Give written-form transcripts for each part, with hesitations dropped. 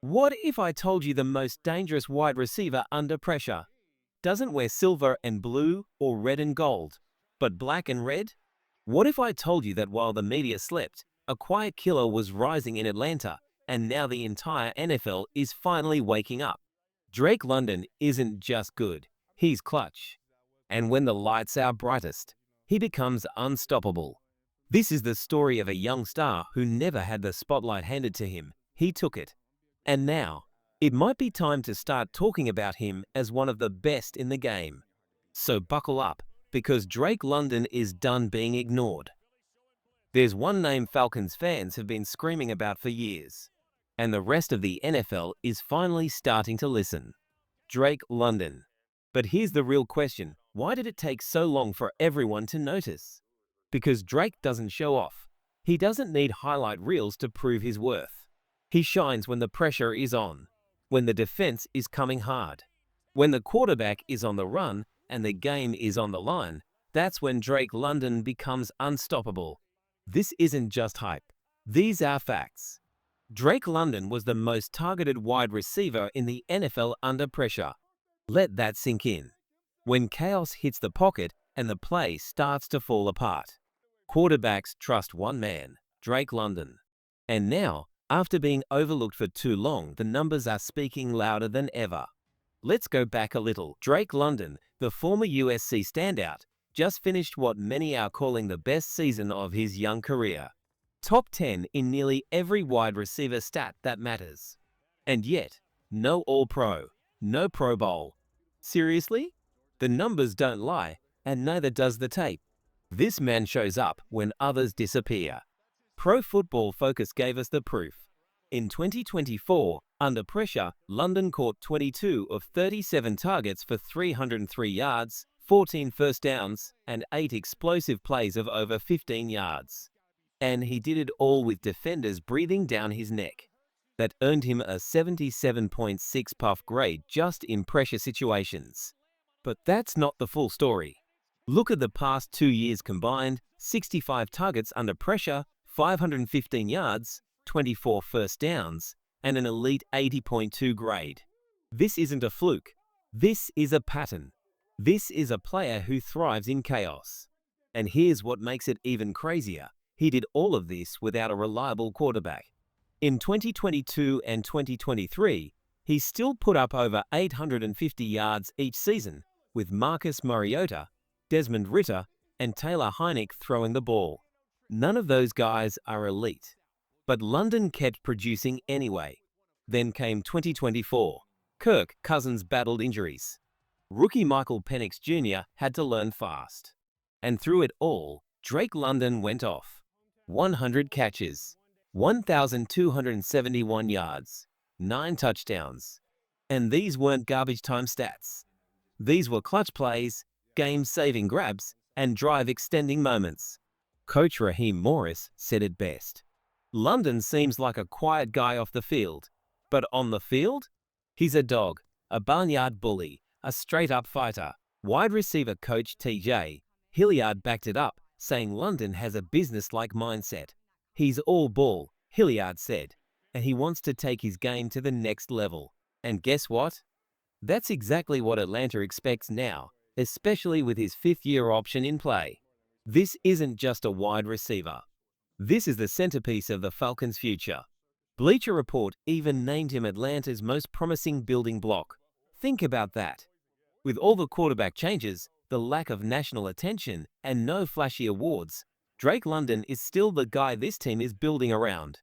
What if I told you the most dangerous wide receiver under pressure doesn't wear silver and blue or red and gold, but black and red? What if I told you that while the media slept, a quiet killer was rising in Atlanta, and now the entire NFL is finally waking up? Drake London isn't just good, he's clutch. And when the lights are brightest, he becomes unstoppable. This is the story of a young star who never had the spotlight handed to him. He took it. And now, it might be time to start talking about him as one of the best in the game. So buckle up, because Drake London is done being ignored. There's one name Falcons fans have been screaming about for years, and the rest of the NFL is finally starting to listen. Drake London. But here's the real question: why did it take so long for everyone to notice? Because Drake doesn't show off. He doesn't need highlight reels to prove his worth. He shines when the pressure is on, when the defense is coming hard, when the quarterback is on the run and the game is on the line. That's when Drake London becomes unstoppable. This isn't just hype. These are facts. Drake London was the most targeted wide receiver in the NFL under pressure. Let that sink in. When chaos hits the pocket and the play starts to fall apart, quarterbacks trust one man, Drake London. And now, after being overlooked for too long, the numbers are speaking louder than ever. Let's go back a little. Drake London, the former USC standout, just finished what many are calling the best season of his young career. Top 10 in nearly every wide receiver stat that matters. And yet, no All-Pro, no Pro Bowl. Seriously? The numbers don't lie, and neither does the tape. This man shows up when others disappear. Pro Football Focus gave us the proof. In 2024, under pressure, London caught 22 of 37 targets for 303 yards, 14 first downs, and 8 explosive plays of over 15 yards. And he did it all with defenders breathing down his neck. That earned him a 77.6 puff grade just in pressure situations. But that's not the full story. Look at the past 2 years combined: 65 targets under pressure, 515 yards, 24 first downs, and an elite 80.2 grade. This isn't a fluke. This is a pattern. This is a player who thrives in chaos. And here's what makes it even crazier. He did all of this without a reliable quarterback. In 2022 and 2023, he still put up over 850 yards each season, with Marcus Mariota, Desmond Ridder, and Taylor Heinicke throwing the ball. None of those guys are elite. But London kept producing anyway. Then came 2024. Kirk Cousins battled injuries. Rookie Michael Penix Jr. had to learn fast. And through it all, Drake London went off. 100 catches, 1,271 yards, 9 touchdowns. And these weren't garbage time stats. These were clutch plays, game-saving grabs, and drive-extending moments. Coach Raheem Morris said it best. London seems like a quiet guy off the field, but on the field, he's a dog, a barnyard bully, a straight-up fighter. Wide receiver coach TJ Hilliard backed it up, saying London has a business-like mindset. He's all ball, Hilliard said, and he wants to take his game to the next level. And guess what? That's exactly what Atlanta expects now, especially with his fifth-year option in play. This isn't just a wide receiver. This is the centerpiece of the Falcons' future. Bleacher Report even named him Atlanta's most promising building block. Think about that. With all the quarterback changes, the lack of national attention, and no flashy awards, Drake London is still the guy this team is building around.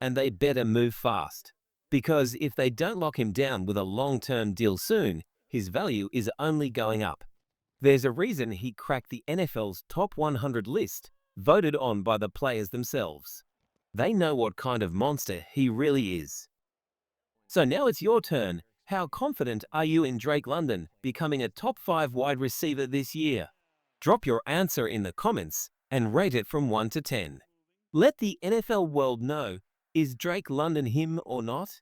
And they better move fast. Because if they don't lock him down with a long-term deal soon, his value is only going up. There's a reason he cracked the NFL's top 100 list, voted on by the players themselves. They know what kind of monster he really is. So now it's your turn. How confident are you in Drake London becoming a top 5 wide receiver this year? Drop your answer in the comments and rate it from 1 to 10. Let the NFL world know, is Drake London him or not?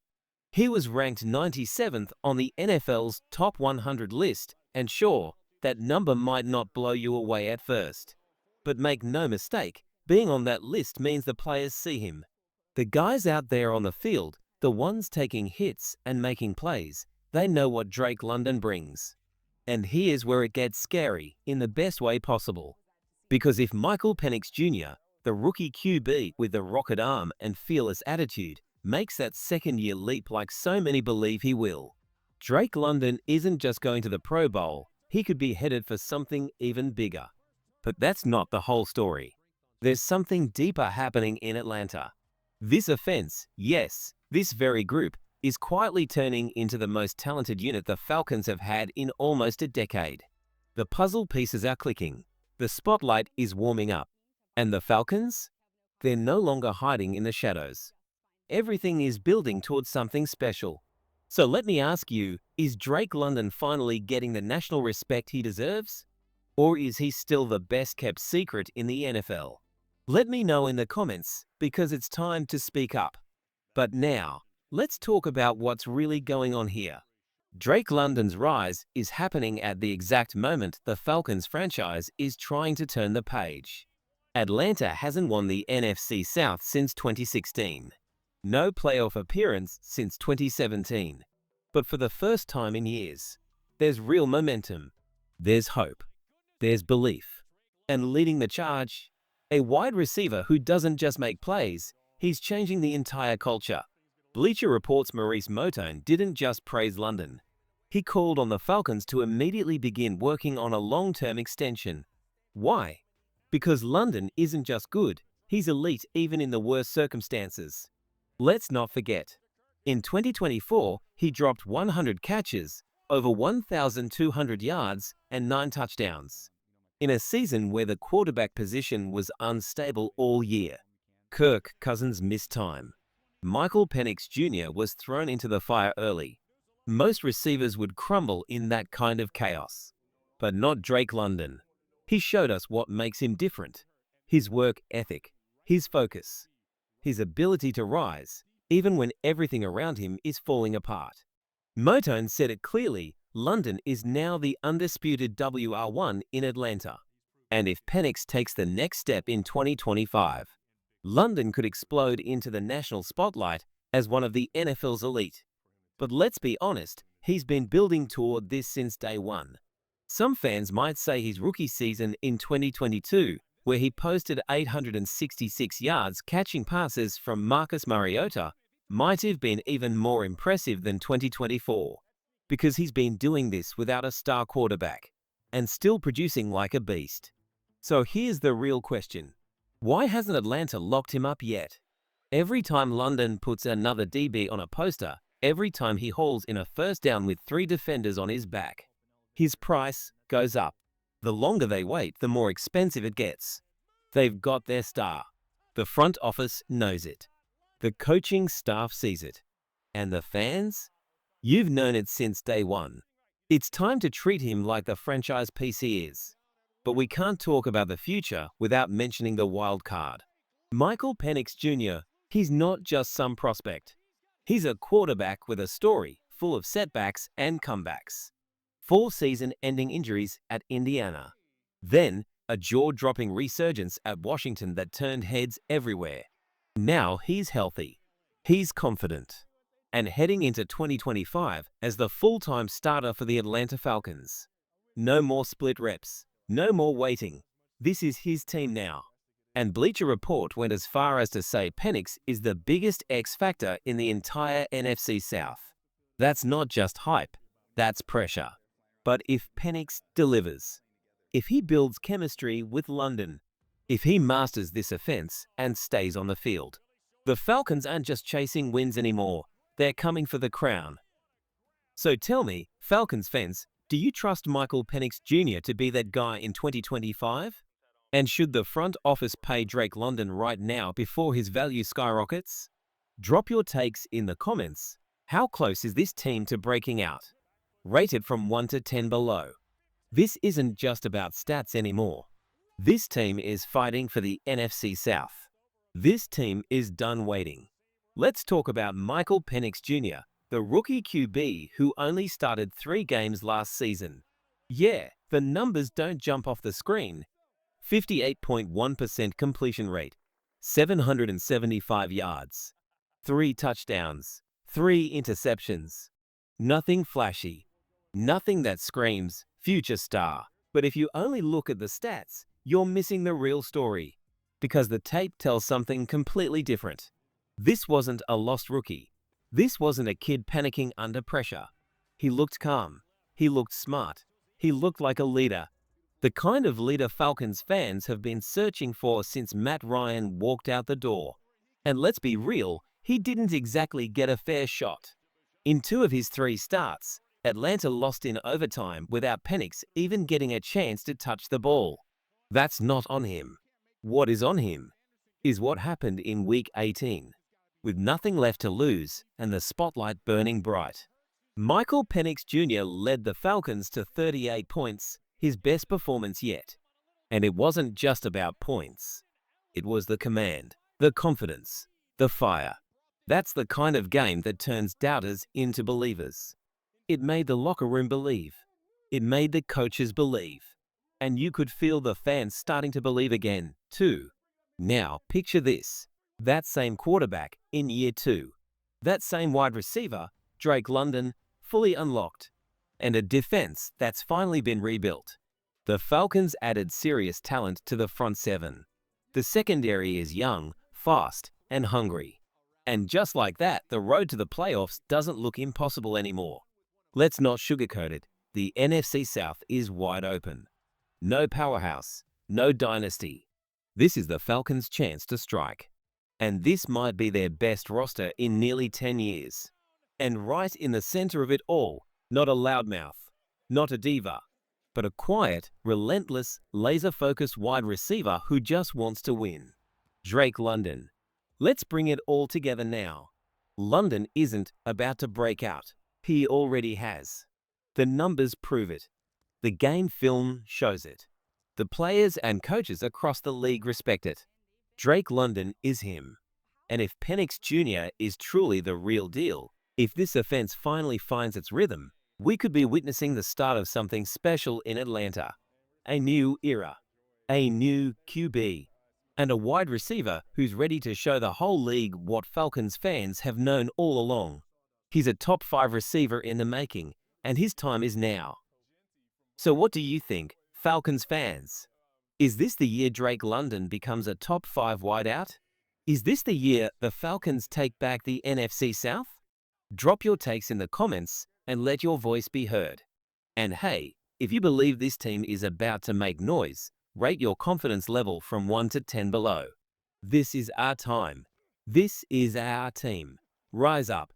He was ranked 97th on the NFL's top 100 list, and sure, that number might not blow you away at first. But make no mistake, being on that list means the players see him. The guys out there on the field, The ones taking hits and making plays, they know what Drake London brings. And here's where it gets scary in the best way possible. Because if Michael Penix Jr., the rookie QB with the rocket arm and fearless attitude, makes that second-year leap like so many believe he will, Drake London isn't just going to the Pro Bowl, he could be headed for something even bigger. But that's not the whole story. There's something deeper happening in Atlanta. This offense, yes, this very group, is quietly turning into the most talented unit the Falcons have had in almost a decade. The puzzle pieces are clicking, the spotlight is warming up, and the Falcons? They're no longer hiding in the shadows. Everything is building towards something special. So let me ask you, is Drake London finally getting the national respect he deserves? Or is he still the best-kept secret in the NFL? Let me know in the comments, because it's time to speak up. But now, let's talk about what's really going on here. Drake London's rise is happening at the exact moment the Falcons franchise is trying to turn the page. Atlanta hasn't won the NFC South since 2016. No playoff appearance since 2017. But for the first time in years, there's real momentum. There's hope. There's belief. And leading the charge, a wide receiver who doesn't just make plays, he's changing the entire culture. Bleacher Report's Maurice Motone didn't just praise London. He called on the Falcons to immediately begin working on a long-term extension. Why? Because London isn't just good, he's elite even in the worst circumstances. Let's not forget, in 2024, he dropped 100 catches, over 1,200 yards, and 9 touchdowns. In a season where the quarterback position was unstable all year. Kirk Cousins missed time. Michael Penix Jr. was thrown into the fire early. Most receivers would crumble in that kind of chaos. But not Drake London. He showed us what makes him different. His work ethic, his focus, his ability to rise, even when everything around him is falling apart. Motone said it clearly, London is now the undisputed WR1 in Atlanta. And if Penix takes the next step in 2025, London could explode into the national spotlight as one of the NFL's elite. But let's be honest, he's been building toward this since day one. Some fans might say his rookie season in 2022, where he posted 866 yards catching passes from Marcus Mariota, might have been even more impressive than 2024, because he's been doing this without a star quarterback, and still producing like a beast. So here's the real question. Why hasn't Atlanta locked him up yet? Every time London puts another DB on a poster, every time he hauls in a first down with 3 defenders on his back, his price goes up. The longer they wait, the more expensive it gets. They've got their star. The front office knows it. The coaching staff sees it. And the fans? You've known it since day one. It's time to treat him like the franchise piece he is. But we can't talk about the future without mentioning the wild card. Michael Penix Jr., he's not just some prospect. He's a quarterback with a story full of setbacks and comebacks. 4 season-ending injuries at Indiana. Then, a jaw-dropping resurgence at Washington that turned heads everywhere. Now he's healthy. He's confident. And heading into 2025 as the full-time starter for the Atlanta Falcons. No more split reps. No more waiting. This is his team now. And Bleacher Report went as far as to say Penix is the biggest X factor in the entire NFC South. That's not just hype, that's pressure. But if Penix delivers, if he builds chemistry with London, if he masters this offense and stays on the field, the Falcons aren't just chasing wins anymore, they're coming for the crown. So tell me, Falcons fans, do you trust Michael Penix Jr. to be that guy in 2025? And should the front office pay Drake London right now before his value skyrockets? Drop your takes in the comments. How close is this team to breaking out? Rate it from 1 to 10 below. This isn't just about stats anymore. This team is fighting for the NFC South. This team is done waiting. Let's talk about Michael Penix Jr., the rookie QB who only started 3 games last season. Yeah, the numbers don't jump off the screen. 58.1% completion rate, 775 yards, 3 touchdowns, 3 interceptions. Nothing flashy. Nothing that screams future star. But if you only look at the stats, you're missing the real story. Because the tape tells something completely different. This wasn't a lost rookie. This wasn't a kid panicking under pressure. He looked calm. He looked smart. He looked like a leader. The kind of leader Falcons fans have been searching for since Matt Ryan walked out the door. And let's be real, he didn't exactly get a fair shot. In 2 of his 3 starts, Atlanta lost in overtime without Penix even getting a chance to touch the ball. That's not on him. What is on him is what happened in Week 18. With nothing left to lose and the spotlight burning bright. Michael Penix Jr. led the Falcons to 38 points, his best performance yet. And it wasn't just about points. It was the command, the confidence, the fire. That's the kind of game that turns doubters into believers. It made the locker room believe. It made the coaches believe. And you could feel the fans starting to believe again, too. Now, picture this. That same quarterback in year 2. That same wide receiver, Drake London, fully unlocked. And a defense that's finally been rebuilt. The Falcons added serious talent to the front 7. The secondary is young, fast, and hungry. And just like that, the road to the playoffs doesn't look impossible anymore. Let's not sugarcoat it. The NFC South is wide open. No powerhouse, no dynasty. This is the Falcons' chance to strike. And this might be their best roster in nearly 10 years. And right in the center of it all, not a loudmouth, not a diva, but a quiet, relentless, laser-focused wide receiver who just wants to win. Drake London. Let's bring it all together now. London isn't about to break out. He already has. The numbers prove it. The game film shows it. The players and coaches across the league respect it. Drake London is him. And if Penix Jr. is truly the real deal, if this offense finally finds its rhythm, we could be witnessing the start of something special in Atlanta. A new era. A new QB. And a wide receiver who's ready to show the whole league what Falcons fans have known all along. He's a top 5 receiver in the making, and his time is now. So what do you think, Falcons fans? Is this the year Drake London becomes a top 5 wideout? Is this the year the Falcons take back the NFC South? Drop your takes in the comments and let your voice be heard. And hey, if you believe this team is about to make noise, rate your confidence level from 1 to 10 below. This is our time. This is our team. Rise up